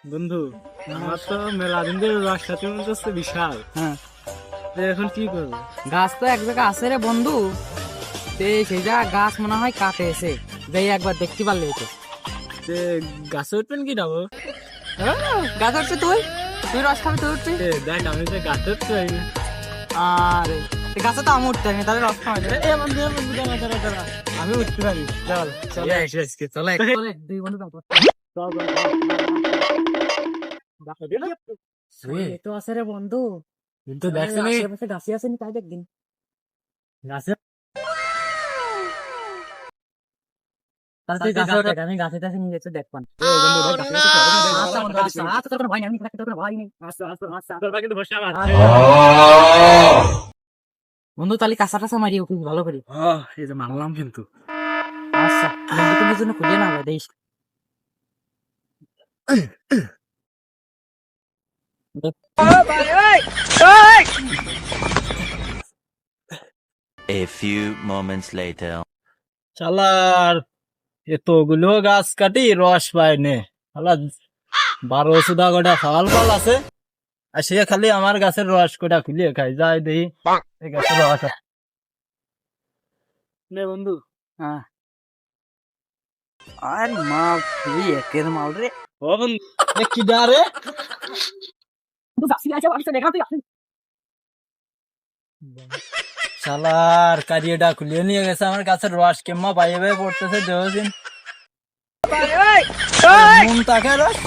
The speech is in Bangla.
বন্ধু, আমার তো মেলা দিন ধরে রস খাতে মনে হচ্ছে বিশাল। হ্যাঁ, তো এখন কি করবো? গাছ তো এক জায়গায় আছে রে বন্ধু। সেই জায়গা গাছ মনে হয় কাটে এসে যাই একবার দেখতে পারলে তো। তে গাছে উঠবেন কি যাবো? গাছ উঠছে, তুই তুই রস খাবি, তুই উঠছিস। দেখ আমি তো গাছে উঠতে পারি না। আরে গাছে তো আমি উঠতে পারি না, তাহলে রস খাওয়া যাবে। বন্ধু, দাঁড়া দাঁড়া দাঁড়া, আমি উঠতে পারি। চল চলে আজকে চলে চলে, দুই বন্ধু যাবো। এ তো আছে রে বন্ধু, কিন্তু দেখছো নি আশেপাশে গাছে আছে নি, তাই দেখদিন। গাছে তুই গাছে ওঠে, আমি গাছে টাছে নিয়ে যেতে দেখবান। আচ্ছা বন্ধু, আচ্ছা আচ্ছা, তোর কোনো ভয় নেই, আমি থাকতে তোর কোনো ভয় নেই। কিন্তু বসে আমার বন্ধু তাহলে কাঁচা টাচা মারিও খুব ভালো করি। এই যে মারলাম কিন্তু। আচ্ছা বন্ধু, তুমি জন্য খুলিয়ে না দেখ। A few moments later. শালার এতগুলো গাছ কাটি রস পায় নে। শালা 12 কটা ফাল ফাল আছে, আর সে খালি আমার গাছের রস কটা খুলিয়ে খাই। যাই দেখি এই গাছের রস আছে। নে বন্ধু। হ্যাঁ, আর মা খুবই একের মাল রে। ও বন্ধু, এ কি ডা রে? তুই গাছি আছে, আমি তো দেখা তুই আসিস। শালার কারিয়েটা খুলিয়ে নিয়ে গেছে আমার গাছের রস। কেম্মা বাইয়ে বাইয়ে পড়তেছে দেহদিন। নুন তাকে রস